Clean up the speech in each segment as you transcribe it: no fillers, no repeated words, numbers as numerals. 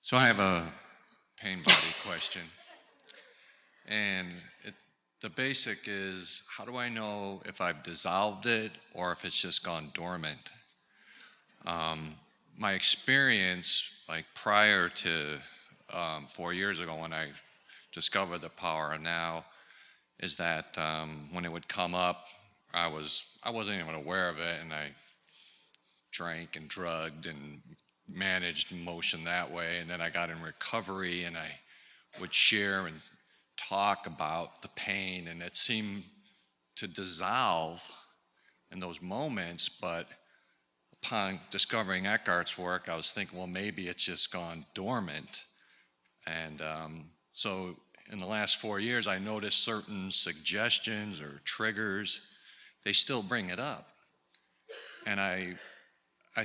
So I have a pain body question, and the basic is, how do I know if I've dissolved it or if it's just gone dormant? My experience, like prior to 4 years ago when I discovered the power of now, is that when it would come up, I wasn't even aware of it, and I drank and drugged and managed emotion that way. And then I got in recovery, and I would share and talk about the pain, and it seemed to dissolve in those moments. But upon discovering Eckhart's work, I was thinking, well, maybe it's just gone dormant. And so in the last 4 years, I noticed certain suggestions or triggers, they still bring it up. And I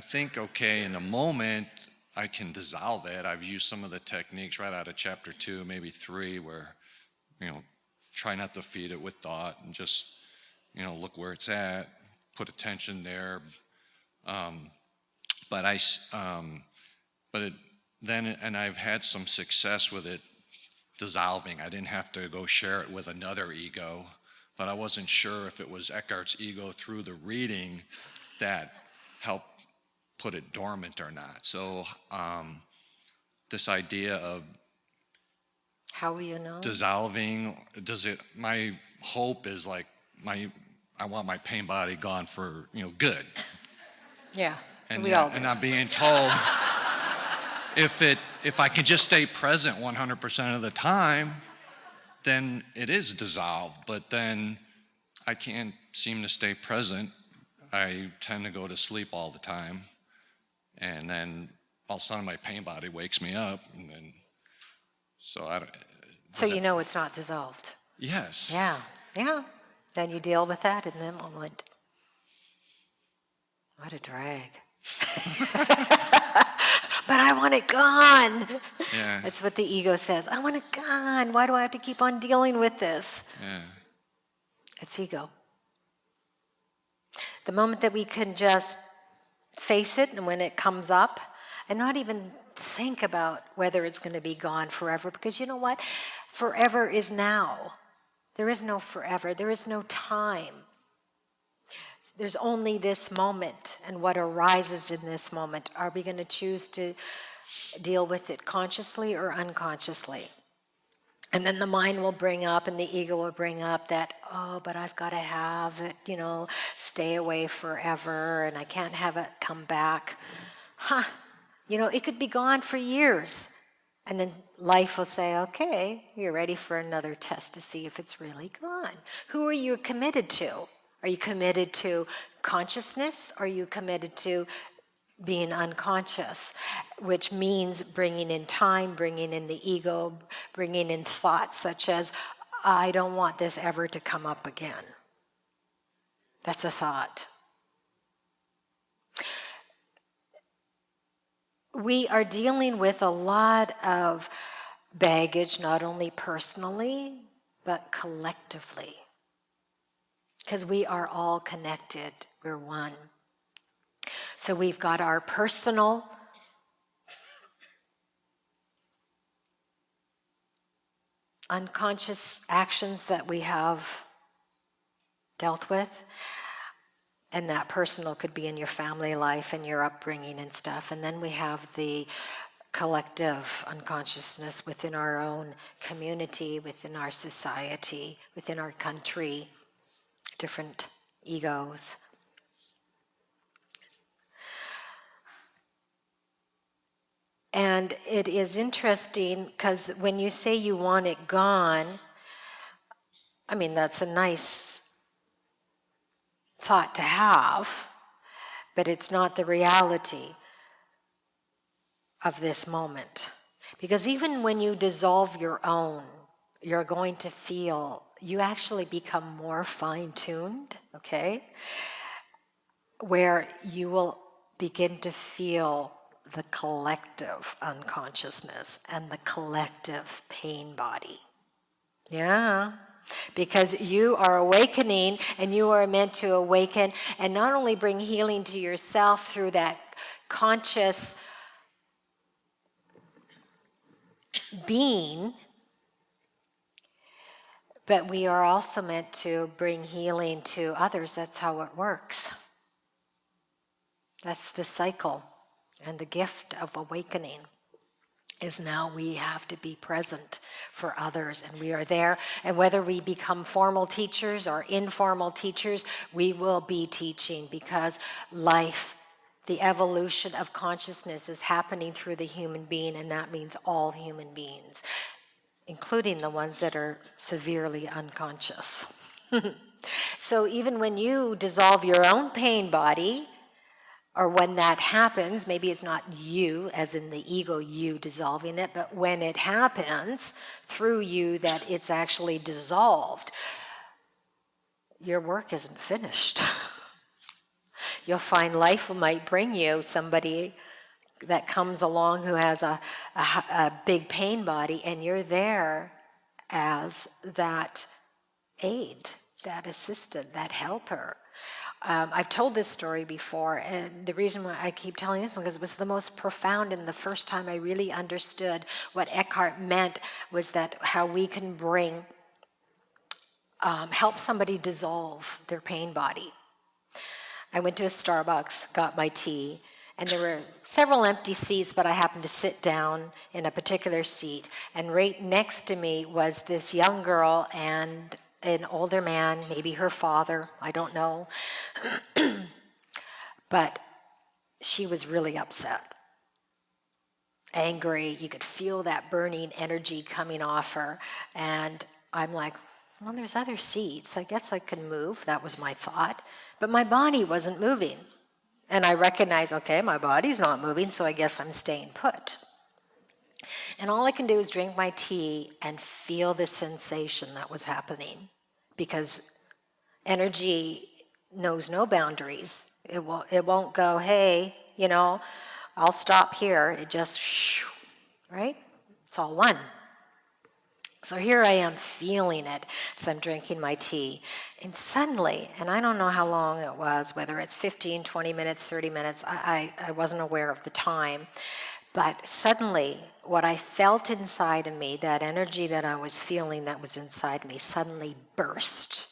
think, okay, in the moment, I can dissolve it. I've used some of the techniques right out of chapter 2, maybe 3, where, try not to feed it with thought and just, look where it's at, put attention there. But and I've had some success with it dissolving. I didn't have to go share it with another ego, but I wasn't sure if it was Eckhart's ego through the reading that helped put it dormant or not. So this idea of How will you know? dissolving, my hope is like I want my pain body gone for, good. Yeah, And we all do. and I'm being told if I can just stay present 100% of the time, then it is dissolved. But then I can't seem to stay present. I tend to go to sleep all the time, and then all of a sudden my pain body wakes me up, and then so I don't. So you know it's not dissolved. Yes. Yeah. Then you deal with that in that moment. What a drag. But I want it gone. Yeah. That's what the ego says. I want it gone. Why do I have to keep on dealing with this? Yeah. It's ego. The moment that we can just face it, and when it comes up, and not even think about whether it's going to be gone forever, because you know what? Forever is now. There is no forever. There is no time. There's only this moment and what arises in this moment. Are we going to choose to deal with it consciously or unconsciously? And then the mind will bring up and the ego will bring up that, oh, but I've got to have it, stay away forever and I can't have it come back. It could be gone for years. And then life will say, okay, you're ready for another test to see if it's really gone. Who are you committed to? Are you committed to consciousness? Or are you committed to being unconscious, which means bringing in time, bringing in the ego, bringing in thoughts such as, I don't want this ever to come up again. That's a thought. We are dealing with a lot of baggage, not only personally, but collectively. Because we are all connected, we're one. So we've got our personal unconscious actions that we have dealt with, and that personal could be in your family life and your upbringing and stuff. And then we have the collective unconsciousness within our own community, within our society, within our country, different egos. And it is interesting because when you say you want it gone, that's a nice thought to have, but it's not the reality of this moment. Because even when you dissolve your own, you're going to feel, you actually become more fine-tuned, okay? Where you will begin to feel the collective unconsciousness and the collective pain body. Yeah, because you are awakening and you are meant to awaken and not only bring healing to yourself through that conscious being, but we are also meant to bring healing to others. That's how it works. That's the cycle. And the gift of awakening is now we have to be present for others, and we are there. And whether we become formal teachers or informal teachers, we will be teaching, because life, the evolution of consciousness, is happening through the human being, and that means all human beings, including the ones that are severely unconscious. So even when you dissolve your own pain body, or when that happens, maybe it's not you, as in the ego you dissolving it, but when it happens through you that it's actually dissolved, your work isn't finished. You'll find life might bring you somebody that comes along who has a big pain body, and you're there as that aid, that assistant, that helper. I've told this story before, and the reason why I keep telling this one, because it was the most profound, and the first time I really understood what Eckhart meant was that how we can bring, help somebody dissolve their pain body. I went to a Starbucks, got my tea, and there were several empty seats, but I happened to sit down in a particular seat, and right next to me was this young girl and an older man, maybe her father, I don't know. But she was really upset, angry. You could feel that burning energy coming off her. And I'm like, well, there's other seats. I guess I can move. That was my thought. But my body wasn't moving. And I recognized, okay, my body's not moving, so I guess I'm staying put. And all I can do is drink my tea and feel the sensation that was happening, because energy knows no boundaries. It won't go, hey, I'll stop here. It just, right? It's all one. So here I am feeling it as I'm drinking my tea. And suddenly, and I don't know how long it was, whether it's 15, 20 minutes, 30 minutes, I wasn't aware of the time. But suddenly, what I felt inside of me, that energy that I was feeling that was inside me, suddenly burst.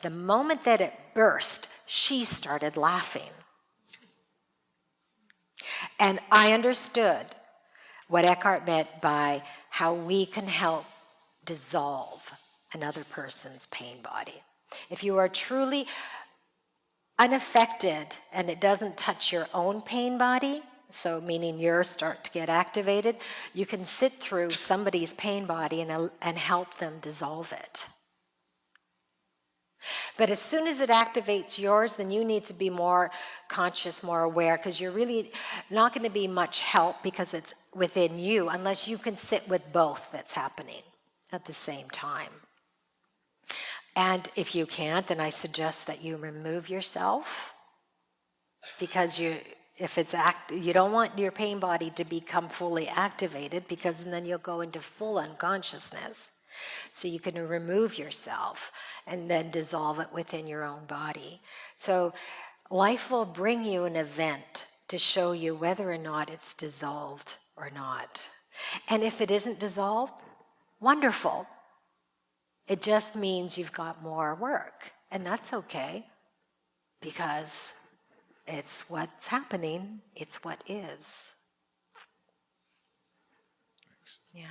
The moment that it burst, she started laughing. And I understood what Eckhart meant by how we can help dissolve another person's pain body. If you are truly unaffected and it doesn't touch your own pain body, so meaning yours start to get activated, you can sit through somebody's pain body and help them dissolve it. But as soon as it activates yours, then you need to be more conscious, more aware, because you're really not going to be much help because it's within you, unless you can sit with both that's happening at the same time. And if you can't, then I suggest that you remove yourself, because you don't want your pain body to become fully activated, because then you'll go into full unconsciousness. So you can remove yourself and then dissolve it within your own body. So life will bring you an event to show you whether or not it's dissolved or not. And if it isn't dissolved, wonderful. It just means you've got more work. And that's okay, because it's what's happening, it's what is. Yeah.